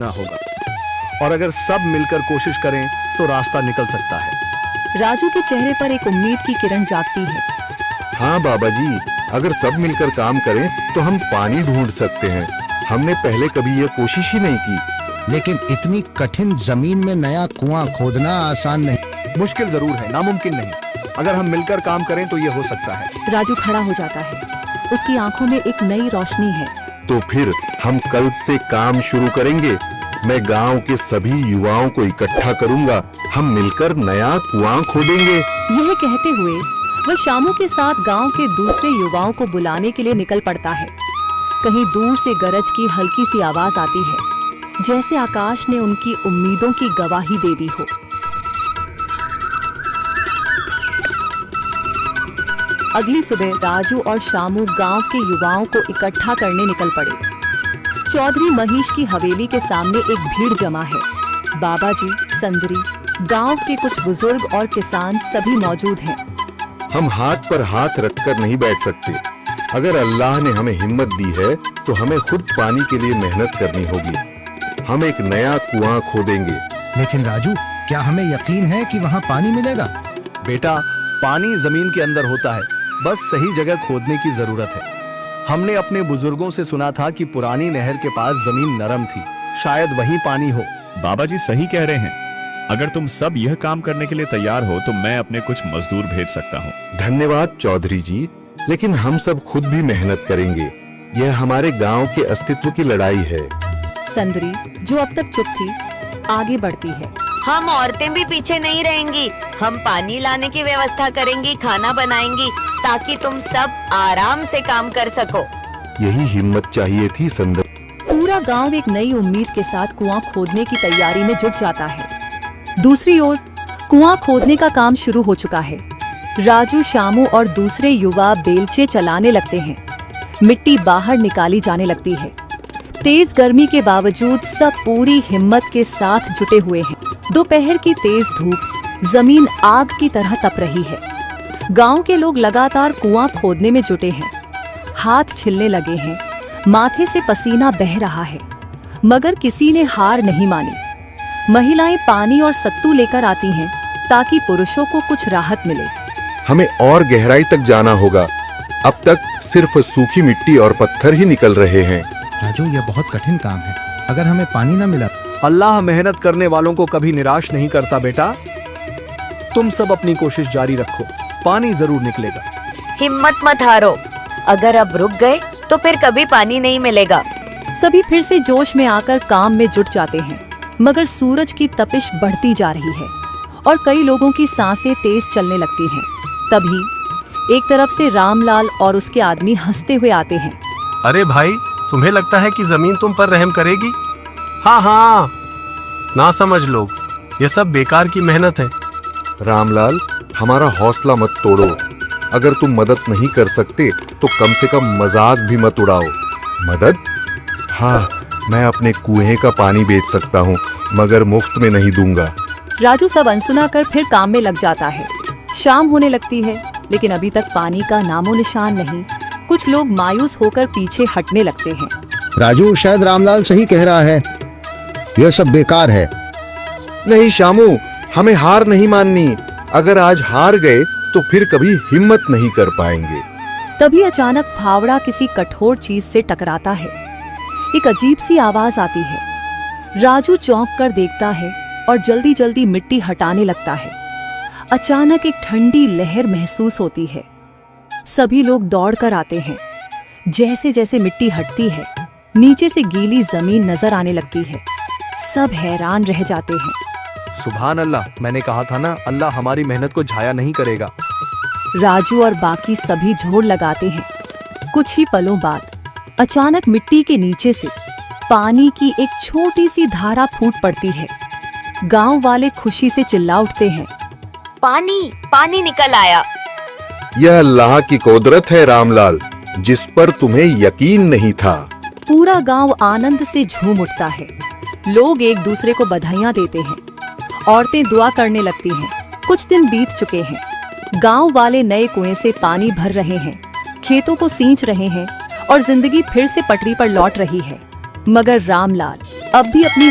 ना होगा, और अगर सब मिलकर कोशिश करें तो रास्ता निकल सकता है। राजू के चेहरे पर एक उम्मीद की किरण जागती है। हाँ बाबा जी, अगर सब मिलकर काम करें तो हम पानी ढूंढ सकते हैं। हमने पहले कभी यह कोशिश ही नहीं की। लेकिन इतनी कठिन जमीन में नया कुआं खोदना आसान नहीं। मुश्किल जरूर है, नामुमकिन नहीं। अगर हम मिलकर काम करें तो ये हो सकता है। राजू खड़ा हो जाता है, उसकी आंखों में एक नई रोशनी है। तो फिर हम कल से काम शुरू करेंगे। मैं गांव के सभी युवाओं को इकट्ठा करूंगा। हम मिलकर नया कुआं खोदेंगे। यह कहते हुए वह शामू के साथ गांव के दूसरे युवाओं को बुलाने के लिए निकल पड़ता है। कहीं दूर से गरज की हल्की सी आवाज आती है, जैसे आकाश ने उनकी उम्मीदों की गवाही दे दी हो। अगली सुबह राजू और शामू गांव के युवाओं को इकट्ठा करने निकल पड़े। चौधरी महेश की हवेली के सामने एक भीड़ जमा है। बाबा जी, संदरी, गांव के कुछ बुजुर्ग और किसान सभी मौजूद हैं। हम हाथ पर हाथ रखकर नहीं बैठ सकते। अगर अल्लाह ने हमें हिम्मत दी है तो हमें खुद पानी के लिए मेहनत करनी होगी। हम एक नया कुआं खोदेंगे। लेकिन राजू, क्या हमें यकीन है कि वहाँ पानी मिलेगा? बेटा, पानी जमीन के अंदर होता है, बस सही जगह खोदने की जरूरत है। हमने अपने बुजुर्गों से सुना था कि पुरानी नहर के पास जमीन नरम थी, शायद वहीं पानी हो। बाबा जी सही कह रहे हैं। अगर तुम सब यह काम करने के लिए तैयार हो तो मैं अपने कुछ मजदूर भेज सकता हूँ। धन्यवाद चौधरी जी, लेकिन हम सब खुद भी मेहनत करेंगे। यह हमारे गांव के अस्तित्व की लड़ाई है। संदरी, जो अब तक चुप थी, आगे बढ़ती है। हम औरतें भी पीछे नहीं रहेंगी। हम पानी लाने की व्यवस्था करेंगी, खाना बनाएंगी, ताकि तुम सब आराम से काम कर सको। यही हिम्मत चाहिए थी संदर। पूरा गांव एक नई उम्मीद के साथ कुआं खोदने की तैयारी में जुट जाता है। दूसरी ओर कुआं खोदने का काम शुरू हो चुका है। राजू, शामू और दूसरे युवा बेलचे चलाने लगते हैं। मिट्टी बाहर निकाली जाने लगती है। तेज गर्मी के बावजूद सब पूरी हिम्मत के साथ जुटे हुए हैं। दोपहर की तेज धूप जमीन आग की तरह तप रही है। गांव के लोग लगातार कुआं खोदने में जुटे हैं। हाथ छिलने लगे हैं, माथे से पसीना बह रहा है, मगर किसी ने हार नहीं मानी। महिलाएं पानी और सत्तू लेकर आती हैं ताकि पुरुषों को कुछ राहत मिले। हमें और गहराई तक जाना होगा। अब तक सिर्फ सूखी मिट्टी और पत्थर ही निकल रहे हैं। राजू, यह बहुत कठिन काम है। अगर हमें पानी न मिला? अल्लाह मेहनत करने वालों को कभी निराश नहीं करता बेटा। तुम सब अपनी कोशिश जारी रखो, पानी जरूर निकलेगा। हिम्मत मत हारो। अगर अब रुक गए तो फिर कभी पानी नहीं मिलेगा। सभी फिर से जोश में आकर काम में जुट जाते हैं, मगर सूरज की तपिश बढ़ती जा रही है और कई लोगों की सांसें तेज चलने लगती हैं। तभी एक तरफ से रामलाल और उसके आदमी हंसते हुए आते हैं। अरे भाई, तुम्हें लगता है कि जमीन तुम पर रहम करेगी? हाँ हाँ, ना समझ लोग, ये सब बेकार की मेहनत है। रामलाल, हमारा हौसला मत तोड़ो। अगर तुम मदद नहीं कर सकते तो कम से कम मजाक भी मत उड़ाओ। मदद? हाँ, मैं अपने कुएं का पानी बेच सकता हूँ, मगर मुफ्त में नहीं दूंगा। राजू सब अनसुना कर फिर काम में लग जाता है। शाम होने लगती है, लेकिन अभी तक पानी का नामो निशान नहीं। कुछ लोग मायूस होकर पीछे हटने लगते हैं। राजू, शायद रामलाल सही कह रहा है, यह सब बेकार है। नहीं शामू, हमें हार नहीं माननी। अगर आज हार गए तो फिर कभी हिम्मत नहीं कर पाएंगे। तभी अचानक फावड़ा किसी कठोर चीज से टकराता है। एक अजीब सी आवाज आती है। राजू चौंक कर देखता है और जल्दी जल्दी मिट्टी हटाने लगता है। अचानक एक ठंडी लहर महसूस होती है। सभी लोग दौड़ कर आते हैं। जैसे जैसे मिट्टी हटती है, नीचे से गीली जमीन नजर आने लगती है। सब हैरान रह जाते हैं। सुभान अल्लाह, मैंने कहा था ना, अल्लाह हमारी मेहनत को जाया नहीं करेगा। राजू और बाकी सभी जोर लगाते हैं। कुछ ही पलों बाद अचानक मिट्टी के नीचे से पानी की एक छोटी सी धारा फूट पड़ती है। गांव वाले खुशी से चिल्ला उठते हैं। पानी पानी निकल आया। यह अल्लाह की कुदरत है रामलाल, जिस पर तुम्हें यकीन नहीं था। पूरा गांव आनंद से झूम उठता है। लोग एक दूसरे को बधाइयां देते हैं। औरतें दुआ करने लगती हैं। कुछ दिन बीत चुके हैं। गांव वाले नए कुएं से पानी भर रहे हैं, खेतों को सींच रहे हैं और जिंदगी फिर से पटरी पर लौट रही है। मगर रामलाल अब भी अपनी